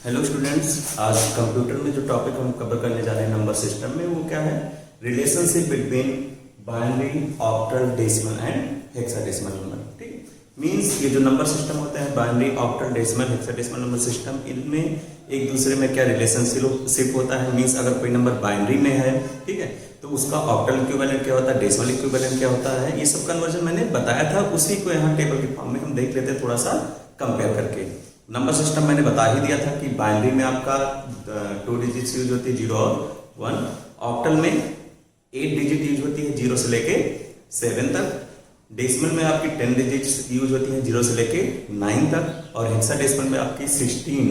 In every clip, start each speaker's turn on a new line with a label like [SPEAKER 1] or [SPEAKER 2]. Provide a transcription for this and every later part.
[SPEAKER 1] Hello students, आज computer में जो टॉपिक हम कवर करने जा रहे हैं नंबर सिस्टम में, वो क्या है? Relationship between binary, octal, decimal and hexadecimal number. ठीक, मींस ये जो नंबर सिस्टम होते हैं binary, octal, decimal, hexadecimal number system, इनमें एक दूसरे में क्या रिलेशनशिप होता है। मींस अगर कोई नंबर बाइनरी में है, ठीक है, तो उसका ऑक्टल इक्विवेलेंट क्या होता है, डेसिमल इक्विवेलेंट क्या होता है, ये सब कन्वर्जन मैंने बताया था। उसी को यहाँ टेबल के फॉर्म में हम देख लेते हैं थोड़ा सा कंपेयर करके। नंबर सिस्टम मैंने बता ही दिया था कि बाइनरी में आपका 2 डिजिट्स यूज होती है, 0 और 1। ऑक्टल में 8 डिजिट यूज होती है, 0 से लेके 7 तक। डेसिमल में आपकी 10 डिजिट्स यूज होती है, 0 से लेके 9 तक। और हेक्साडेसिमल में आपकी 16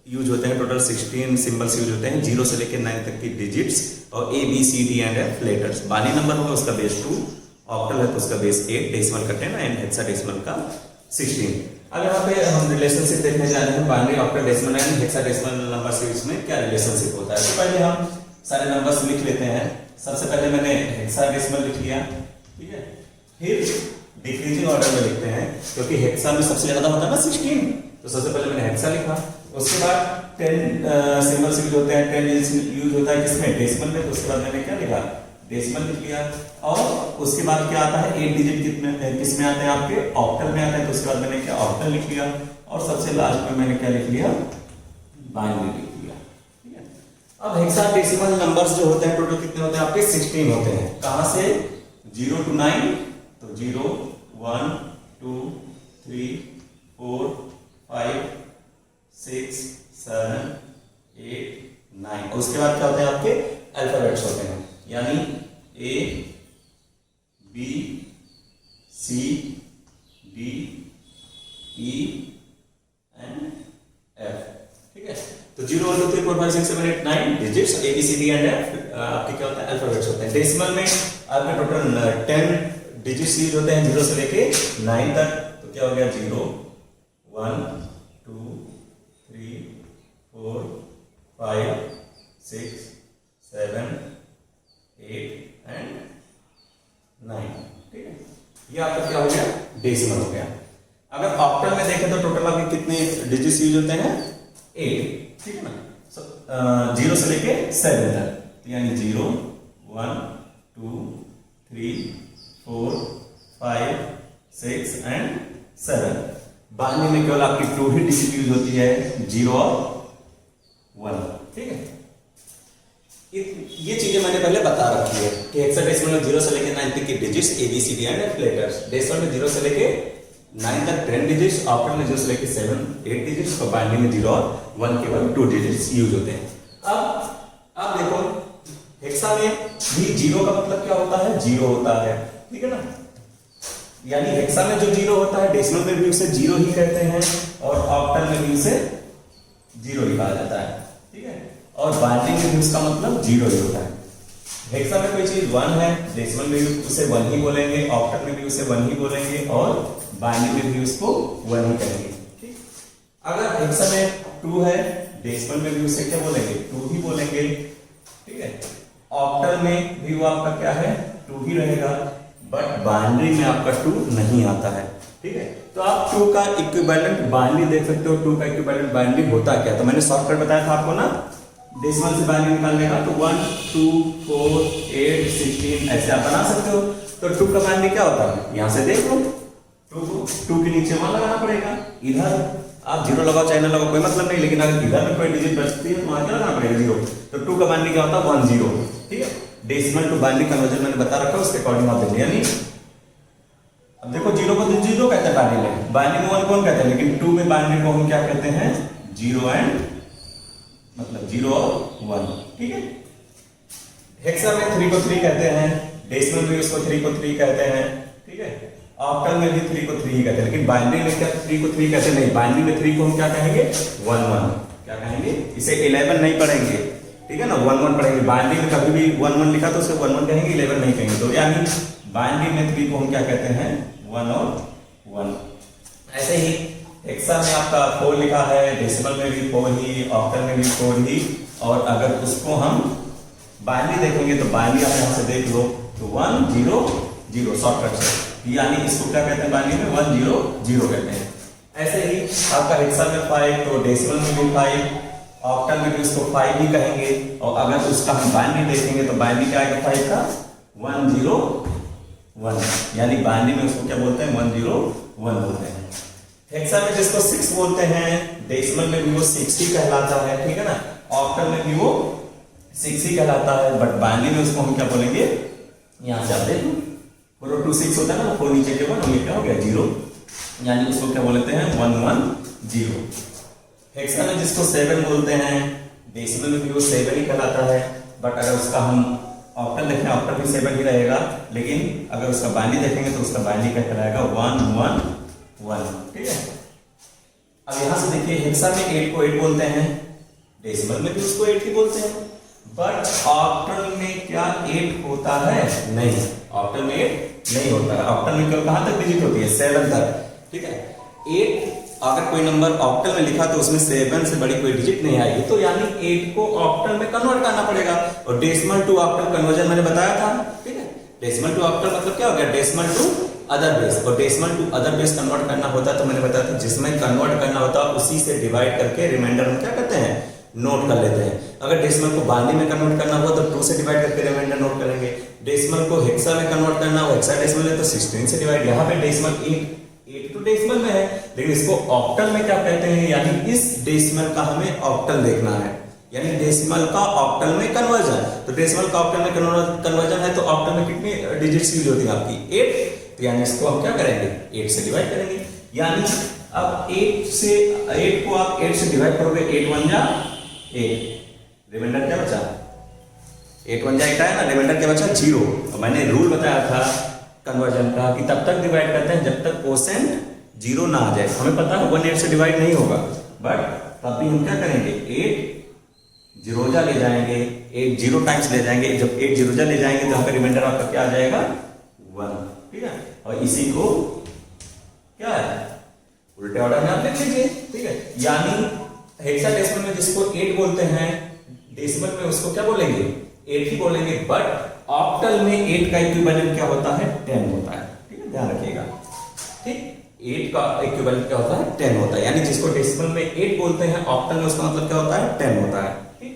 [SPEAKER 1] यूज होते हैं, टोटल 16 सिंबल्स यूज होते हैं, 0 से लेके 9 तक की डिजिट्स। और A, B, C, D and F letters. Binary number होगा उसका बेस 2, ऑक्टल है तो उसका बेस 8, डेसिमल का 10 एंड हेक्साडेसिमल का 16। अब यहाँ पे हम रिलेशनशिप देखने जा रहे हैं binary, octal, decimal and hexadecimal number series में क्या रिलेशनशिप होता है। तो पहले हम सारे नंबर्स लिख लेते हैं। सबसे पहले मैंने हेक्साडेसिमल लिख लिया, ठीक है। फिर डिक्रीजिंग ऑर्डर में लिखते हैं, क्योंकि हेक्सा में सबसे ज्यादा होता है ना 16, तो सबसे पहले मैंने हेक्सा लिखा। उसके बाद 10 सिंबल्स यूज होते हैं, 10 यूज होता है किसमें, डेसिमल में। तो उसके बाद मैंने क्या लिखा, डेसिमल लिख लिया। और उसके बाद क्या आता है, 8 डिजिट किसमें आते हैं, आपके ऑक्टल में आते हैं। तो उसके बाद मैंने क्या, ऑक्टल लिख लिया। और सबसे लास्ट में मैंने क्या लिख लिया, बाइनरी लिख लिया, ठीक है। अब हेक्साडेसिमल नंबर्स जो होते हैं टोटल कितने होते हैं आपके, 16 होते हैं। कहां से, 0 to 9, तो 0, 1, 2, 3, 4, 5, 6, 7, 8, 9। और उसके बाद क्या होते हैं आपके, अल्फाबेट्स होते हैं, यानी A, B, C, D, E and F, ठीक है। तो 0, 1, 2, 3, 4, 5, 6, 7, 8, 9 digits, A, B, C, D and F आपके क्या होता है, अल्फाबेट्स होते हैं। डेसिमल में आपके टोटल 10 डिजिट्स यूज होते हैं, 0 से लेके 9 तक। तो क्या हो गया, 0, 1, 2, 3, 4, 5, 6, 7, 8 एंड 9, ठीक है। ये आपका क्या हो गया, डेसिमल हो गया। अगर ऑक्टल में देखें तो टोटल आपके कितने डिजिट्स यूज होते हैं, 8, ठीक है ना। 0 से लेके 7 तक, यानी 0, 1, 2, 3, 4, 5, 6 एंड 7। बाइनरी में केवल आपकी 2 ही डिजिट यूज होती है, 0 और 1, ठीक है। ये चीजें मैंने पहले बता रखी है कि हेक्साडेसिमल में 0 से लेके 9 तक की digits, A, B, C, D and F letters. Decimal में 0 से लेके 9 तक 10 डिजिट्स, ऑक्टल में 0 से लेके 7, 8 डिजिट्स। और बाइनरी में 0 और 1 केवल 2 डिजिट्स यूज होते हैं। अब देखो, हेक्सा में भी 0 का मतलब क्या होता है, 0 होता है, ठीक है ना। यानी हेक्सा में जो 0 होता है, डेसिमल में भी उसे 0 ही कहते हैं, और ऑक्टल में भी उसे 0 ही कहा जाता है, ठीक है। और बाइनरी में भी उसका मतलब 0 ही होता है। हेक्सा में कोई चीज 1 है, डेसिमल में भी उसे 1 ही बोलेंगे, ऑक्टल में भी उसे 1 ही बोलेंगे, और बाइनरी में भी उसको 1 ही कहेंगे, ठीक। अगर हेक्सा में 2 है, डेसिमल में भी उसे क्या बोलेंगे, 2 ही बोलेंगे, ठीक है। ऑक्टल में भी वो आपका क्या है, 2 ही रहेगा। बट बाइनरी में आपका 2 नहीं आता है, ठीक है। तो आप 2 का इक्विवेलेंट बाइनरी देख सकते हो। 2 का इक्विवेलेंट बाइनरी होता क्या, तो मैंने शॉर्टकट बताया था आपको ना, डेसिमल से बाइनरी निकालने का। तो 1, 2, 4, 8, 16 ऐसे आप बना सकते हो। तो 2 का बाइनरी क्या होता है, यहां से देख लो, 2 के नीचे 1 लगाना पड़ेगा। इधर आप 0 लगाओ चाहे ना लगाओ कोई मतलब नहीं, लेकिन अगर इधर में कोई डिजिट बचती है तो वहां क्या लगाना पड़ेगा, 0। तो 2 का बाइनरी क्या होता है, 1, 0, ठीक है। डेसिमल टू बाइनरी कन्वर्जन मैंने बता रखा है, उसके अकॉर्डिंग आप देखिए। यानी अब देखो, 0 को 0 कहते हैं बाइनरी में, बाइनरी में 1 कौन कहते हैं, लेकिन 2 में बाइनरी को हम क्या कहते हैं, 0 एंड मतलब 0 और 1, ठीक है। हेक्सा में 3 को 3 कहते हैं, डेसिमल में उसको 3 को 3 कहते हैं, ठीक है। ऑक्टल में भी 3 को 3 ही कहते हैं, लेकिन बाइनरी में क्या 3 को 3 कहते नहीं। बाइनरी में 3 को हम क्या कहेंगे, 1, 1 क्या कहेंगे, इसे 11 नहीं पढ़ेंगे, ठीक है ना, 1, 1 पढ़ेंगे। बाइनरी में कभी भी 1, 1 लिखा तो उसे 1, 1 कहेंगे, 11 नहीं कहेंगे। तो यानी बाइनरी में 3 को हम क्या कहते हैं, 1 और 1। ऐसे ही हेक्सा में आपका 4 लिखा है, डेसिमल में भी 4 ही, ऑक्टल में भी 4 ही। और अगर उसको हम बाइनरी देखेंगे तो बाइनरी आप यहां से देख लो, तो 1, 0, 0 शॉर्टकट से, यानी इसको क्या कहते हैं बाइनरी में, 1, 0, 0 कहते हैं। ऐसे ही आपका हेक्सा में 5 तो डेसिमल में भी 5, ऑक्टल में भी उसको 5 ही कहेंगे। और अगर उसका हम बाइनरी देखेंगे तो बाइनरी क्या आएगा 5 का 101, यानी बाइनरी में उसको क्या बोलते हैं 101 बोलते हैं। हेक्सा में जिसको 6 बोलते हैं, डेसिमल में भी वो 60 कहलाता है, ठीक है ना, ऑक्टल में भी वो 6 ही कहलाता है, बट बाइनरी में उसको हम क्या बोलेंगे, यहाँ से आप देखो 426 होता है ना, 4 नीचे के 1 क्या हो गया 0, यानी उसको क्या बोलते हैं 110। हेक्सा में जिसको 7 बोलते हैं, डेसिमल में भी वो 7 ही कहलाता है, बट अगर उसका हम ऑक्टल देखें, ऑक्टल भी 7 ही रहेगा, लेकिन अगर उसका बाइनरी देखेंगे तो उसका बाइनरी क्या कहलाएगा 111, ठीक है। अब यहां से देखिए हेक्सा में 8 को 8 बोलते हैं, डेसिमल में भी उसको 8 ही बोलते हैं, बट ऑक्टल में क्या 8 होता है, नहीं, ऑक्टल में 8 नहीं होता है। ऑक्टल में केवल कहां तक डिजिट होती है 7 तक, ठीक है। 8 अगर कोई नंबर ऑक्टल में लिखा तो उसमें 7 से बड़ी कोई डिजिट नहीं आएगी, तो यानी 8 को ऑक्टल में कन्वर्ट करना पड़ेगा। और डेसिमल टू ऑक्टल कन्वर्जन मैंने बताया था, ठीक है। डेसिमल टू ऑक्टल मतलब क्या हो गया, डेसिमल टू अदर बेस, और decimal to other base convert करना होता है तो मैंने बताया था जिसमें कन्वर्ट करना होता है उसी से डिवाइड करके रिमाइंडर में क्या करते हैं, नोट कर लेते हैं। अगर डेसिमल को बाइनरी में कन्वर्ट करना हुआ तो 2 से डिवाइड करके रिमाइंडर नोट करेंगे। डेसिमल को हेक्सा में कन्वर्ट करना हो, हेक्सा डेसिमल है तो 16 से डिवाइड, यहाँ पे डेसिमल 8 तो डेसिमल में है, लेकिन इसको ऑक्टल में क्या कहते हैं, यानी इस डेसिमल का हमें ऑक्टल देखना है, यानी डेसिमल का ऑक्टल में कन्वर्जन। तो डेसिमल का ऑक्टल में कन्वर्जन है तो ऑक्टल में कितनी डिजिट्स यूज होती है आपकी 8, तो यानी इसको हम क्या करेंगे 8 से डिवाइड करेंगे। यानी अब 8 को आप 8 से डिवाइड करोगे, 8 1 जा 8, रिमाइंडर क्या बचा, 8 1 जा 8 आया ना, रिमाइंडर क्या बचा 0। और मैंने रूल बताया था कन्वर्जन का कि तब तक डिवाइड करते हैं जब तक कोसेंट 0 ना आ जाए। हमें पता है 1 8 से डिवाइड नहीं होगा, बट तब भी हम क्या करेंगे 8 जीरोजा ले जाएंगे, 8 0 टाइम्स ले जाएंगे। जब 8 जीरोजा ले जाएंगे तो यहाँ पे रिमाइंडर आपका क्या आ जाएगा 1, ठीक है। और इसी को क्या है उल्टे ऑर्डर में आप लिख लीजिए, ठीक है। यानी हेक्साडेसिमल में जिसको 8 बोलते हैं, डेसिमल में उसको क्या बोलेंगे 8 ही बोलेंगे, बट ऑक्टल में 8 का इक्विवेलेंट क्या होता है 10 होता है, ठीक है, ध्यान रखिएगा, ठीक। 8 का इक्विवेलेंट क्या होता है 10 होता है, यानी जिसको डेसिमल में 8 बोलते हैं, ऑक्टल में उसका मतलब क्या होता है 10 होता है, ठीक।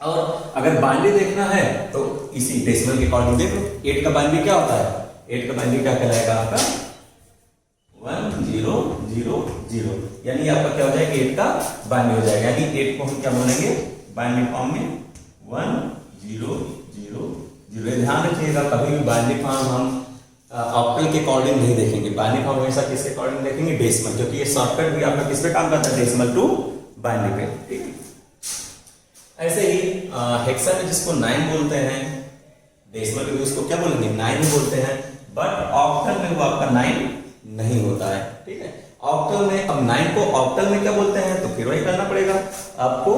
[SPEAKER 1] और अगर बाइनरी देखना है तो इसी डेसिमल के अकॉर्डिंग देख लो, 8 का बाइनरी क्या होता है, 8 का बाइनरी क्या कहलाएगा आपका 1000, यानी आपका क्या हो जाएगा 8 का बाइनरी हो जाएगा। यानी 8 को हम क्या बोलेंगे बाइनरी फॉर्म में 1000। ध्यान रखिएगा कभी भी बाइनरी फॉर्म हम ऑक्टल के अकॉर्डिंग नहीं देखेंगे, बाइनरी फॉर्म हमेशा किसके अकॉर्डिंग देखेंगे डेसिमल, क्योंकि ये शॉर्टकट भी आपका किस पे काम करता है डेसिमल टू बाइनरी पे, ठीक है। ऐसे ही हेक्सा में जिसको 9 बोलते हैं, डेसिमल में भी उसको क्या बोलेंगे 9 ही बोलते हैं, बट ऑक्टल में वो आपका 9 नहीं होता है, ठीक है। ऑक्टल में अब 9 को ऑक्टल में क्या बोलते हैं तो फिर वही करना पड़ेगा आपको,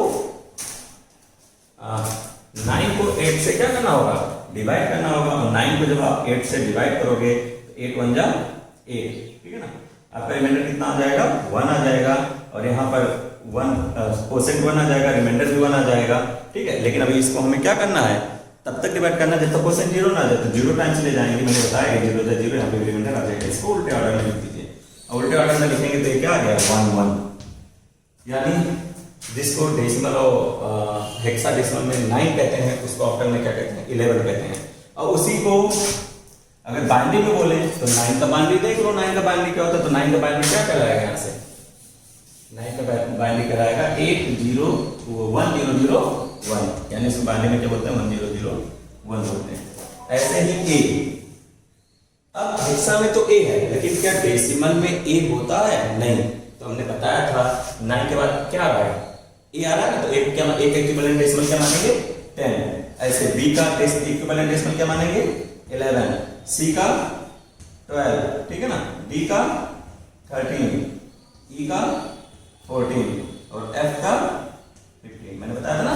[SPEAKER 1] 9 को 8 से क्या करना होगा डिवाइड करना होगा, और 9 को जब आप 8 से डिवाइड करोगे 8 1 जा 8, ठीक है ना, आपका रिमाइंडर कितना आ जाएगा 1 आ जाएगा, और यहाँ पर 1 कोसेंट 1 आ जाएगा, रिमाइंडर भी 1 आ जाएगा, ठीक है। लेकिन अभी इसको हमें क्या करना है तब तक डिवाइड करना जब तक कोसेंट 0 ना आ जाए, तो 0 टाइम्स ले जाएंगे, मैंने बताया 0 जा 0, यहाँ पे रिमाइंडर आ जाएगा। इसको उल्टे ऑर्डर में लिख दीजिए, और उल्टे ऑर्डर में लिखेंगे तो ये क्या आ गया 1 1, यानी जिसको डेसिमल और हेक्साडेसिमल में 9 कहते हैं उसको ऑक्टल में क्या कहते हैं 11 कहते हैं। और उसी को अगर बाइनरी में बोले तो 9 का बाइनरी देख लो, 9 का बाइनरी क्या होता है, तो 9 का बाइनरी क्या कहलाएगा, यहाँ से 9 का बाइनरी कहलाएगा 1001, यानी इसको बाइनरी में क्या बोलते हैं 1001 बोलते हैं। ऐसे ही ए, अब हेक्सा में तो ए है, लेकिन क्या डेसिमल में ए होता है, नहीं। तो हमने बताया था 9 के बाद क्या आ रहा है ए आ रहा है, तो एक क्या एक इक्विवेलेंट डेसिमल क्या मानेंगे 10। ऐसे बी का इक्विवेलेंट डेसिमल क्या मानेंगे 11, सी का 12, ठीक है ना, डी का 13, ई का 14 और एफ का 15। मैंने बताया था ना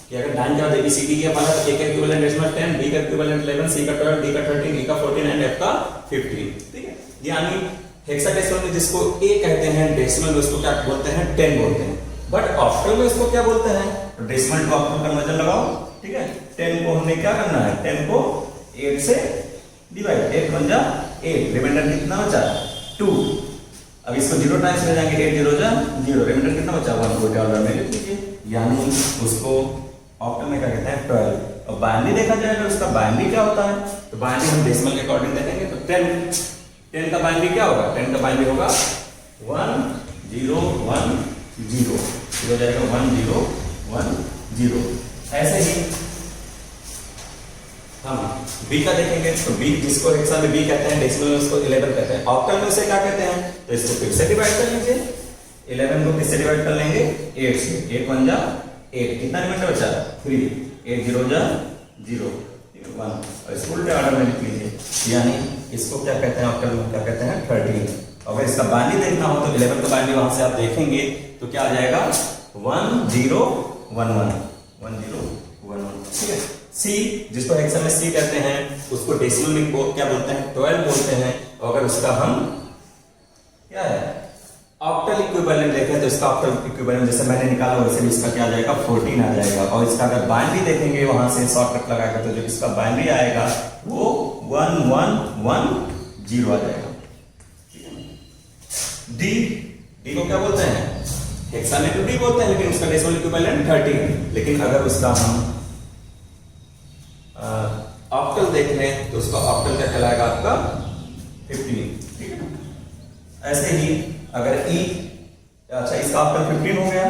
[SPEAKER 1] कि अगर 9 के बाद एबीसीडी के हमारा ए का इक्विवेलेंट डेसिमल 10, बी का इक्विवेलेंट 11, सी का 12, डी का 13, ई का 14 एंड एफ का 15, ठीक है। यानी हेक्साडेसिमल में जिसको ए कहते हैं, डेसिमल में उसको क्या बोलते हैं 10 बोलते हैं, बट ऑक्टल में उसको क्या बोलते हैं, तो डेसिमल टू ऑक्टल कन्वर्जन लगाओ, ठीक है। 10 को हमने क्या करना है 10 को 8 से डिवाइड, 8 1 जा 8, रिमाइंडर कितना बचा 2, अब इसको 0 टाइम्स ले जाएंगे, 8 0 जा 0, रिमाइंडर कितना बचा 1 को ऑर्डर में लिख लीजिए, यानी उसको ऑक्टल में क्या कहते हैं 12। और बाइनरी देखा जाएगा उसका बाइनरी क्या होता है, तो बाइनरी हम डेसिमल के अकॉर्डिंग देखेंगे तो 10 का बाइनरी क्या होगा, 10 का बाइनरी होगा 1 0 1 0, हो जाएगा 1 0 1 0। ऐसे ही हम बी का देखेंगे तो बी जिसको हेक्सा में बी कहते हैं, डेसिमल में उसको 11 कहते हैं, ऑक्टल में उसे क्या कहते हैं, तो इसको फिर से डिवाइड कर लीजिए, 11 को किससे डिवाइड कर लेंगे 8 से, 8 1 जा 8, कितना रिमाइंडर बचा 3, 8 0 जा 0 1, और इसको उल्टे ऑर्डर में लिख लीजिए, यानी इसको क्या कहते हैं ऑक्टल में क्या कहते हैं 13। अगर इसका बाइनरी देखना हो तो 11 का बाइनरी वहां से आप देखेंगे तो क्या आ जाएगा 1 0 1 1 1 0 1 1, ठीक है। सी जिसको हेक्सा में सी कहते हैं उसको डेसिमल में क्या बोलते हैं 12 बोलते हैं, और अगर उसका हम क्या है ऑक्टल इक्विवेलेंट देखें तो इसका ऑक्टल इक्विवेलेंट जैसे मैंने निकाला वैसे भी इसका क्या आ जाएगा 14 आ जाएगा, और इसका अगर बाइनरी देखेंगे वहां से शॉर्टकट लगाएगा तो जो इसका बाइनरी आएगा वो 1 1 1 0 आ जाएगा। डी को क्या बोलते हैं हेक्सा में तो डी बोलते हैं, लेकिन उसका डेसिमल इक्विवेलेंट 13, लेकिन अगर उसका हम ऑक्टल देख लें तो उसका ऑक्टल क्या कहलाएगा आपका 15, ठीक है। ऐसे ही अगर ई अच्छा इसका ऑक्टल 15 हो गया,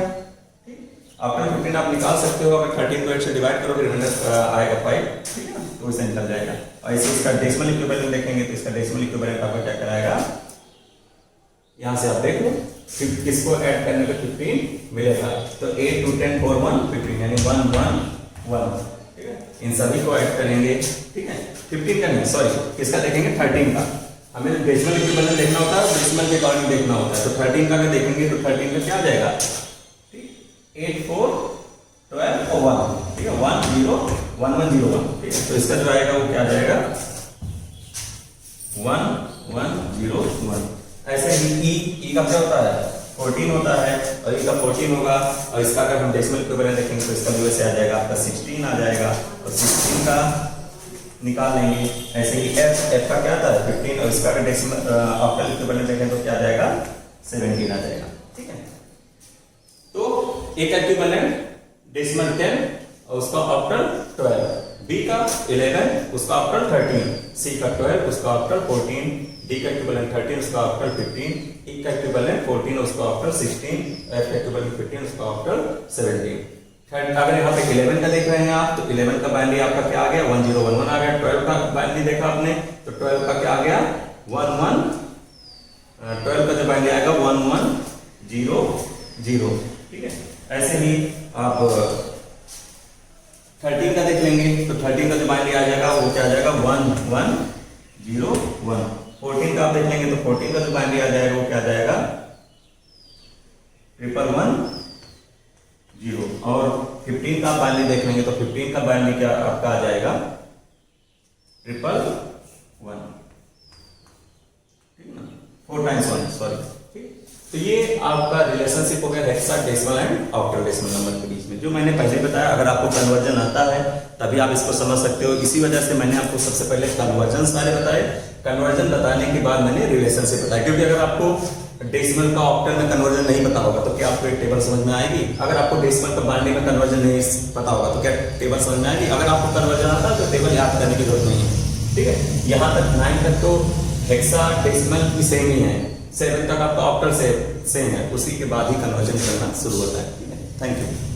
[SPEAKER 1] ठीक, ऑक्टल 15 आप निकाल सकते हो, अगर 13 को 8 से डिवाइड करोगे रिमाइंडर आएगा 5, ठीक है, तो इससे निकल जाएगा। और इसे इसका डेसिमल इक्विवेलेंट देखेंगे तो इसका डेसिमल इक्विवेलेंट आपका क्या कहलाएगा, यहां से आप देख लो किसको ऐड करने पे 15 मिलेगा, तो 8 2 10 4 1 15, यानी 1 1 1, ठीक है। इन सभी को ऐड करेंगे, ठीक है। 15 का नहीं सॉरी किसका देखेंगे 13 का, हमें डेसिमल इक्विवेलेंट देखना होता है, डेसिमल के अकॉर्डिंग देखना होता है, तो 13 का अगर देखेंगे तो 13 का क्या आ जाएगा, ठीक 8 4 12 और 1, ठीक है 1 0 1 1 0 1, ठीक है। तो इसका जो आएगा वो क्या आ जाएगा 1 1 0 1। ऐसे ही ई का क्या होता है 14 होता है, और ई का 14 होगा, और इसका अगर हम डेसिमल इक्विवेलेंट देखेंगे तो इसका जो ऐसे आ जाएगा आपका 16 आ जाएगा, और 16 का निकाल लेंगे। ऐसे ही एफ का क्या आता है 15, और इसका अगर डेसिमल ऑक्टल इक्विवेलेंट देखें तो क्या आ जाएगा 17 आ जाएगा, ठीक है। तो ए का इक्विवेलेंट डेसिमल 10 और उसका ऑक्टल 12, बी का 11 उसका ऑक्टल 13, सी का 12 उसका ऑक्टल 14, डी का इक्विवेलेंट 13 उसका ऑक्टल 15, ई का इक्विवेलेंट 14 उसका ऑक्टल 16, एफ का इक्विवेलेंट 15 उसका ऑक्टल 17। अगर यहाँ पे 11 का देख रहे हैं आप तो 11 का बाइनरी आपका क्या आ गया 1 0 1 1 आ गया। 12 का बाइनरी देखा आपने तो 12 का क्या आ गया 1 1, 12 का जो बाइनरी आएगा 1 1 0 0, ठीक है। ऐसे ही आप 13 का देख लेंगे तो 13 का जो बाइनरी आ जाएगा वो क्या आ जाएगा 1 1 0 1। 14 का आप देख लेंगे तो 14 का जो बाइनरी आ जाएगा वो क्या आ जाएगा 1 1 0, और 15 का बाइनरी देख लेंगे तो 15 का बाइनरी क्या आपका आ जाएगा 1 1, ठीक ना 4 टाइम्स 1 सॉरी, ठीक। तो ये आपका रिलेशनशिप हो गया हेक्साडेसिमल एंड ऑक्टाडेसिमल नंबर के बीच में, जो मैंने पहले बताया। अगर आपको कन्वर्जन आता है तभी आप इसको समझ सकते हो, इसी वजह से मैंने आपको सबसे पहले कन्वर्जन सारे बताए, कन्वर्जन बताने के बाद मैंने रिलेशनशिप बताया, क्योंकि अगर आपको डेसिमल का ऑक्टल में कन्वर्जन नहीं पता होगा तो क्या आपको एक टेबल समझ में आएगी, अगर आपको डेसिमल का बाइनरी में कन्वर्जन नहीं पता होगा तो क्या टेबल समझ में आएगी, अगर आपको कन्वर्जन आता है तो टेबल याद करने की जरूरत नहीं है, ठीक है। यहाँ तक 9 तक तो हेक्साडेसिमल भी सेम ही है, 7 तक आपका ऑक्टल से सेम है, उसी के बाद ही कन्वर्जन करना शुरू होता है, ठीक है। Thank you.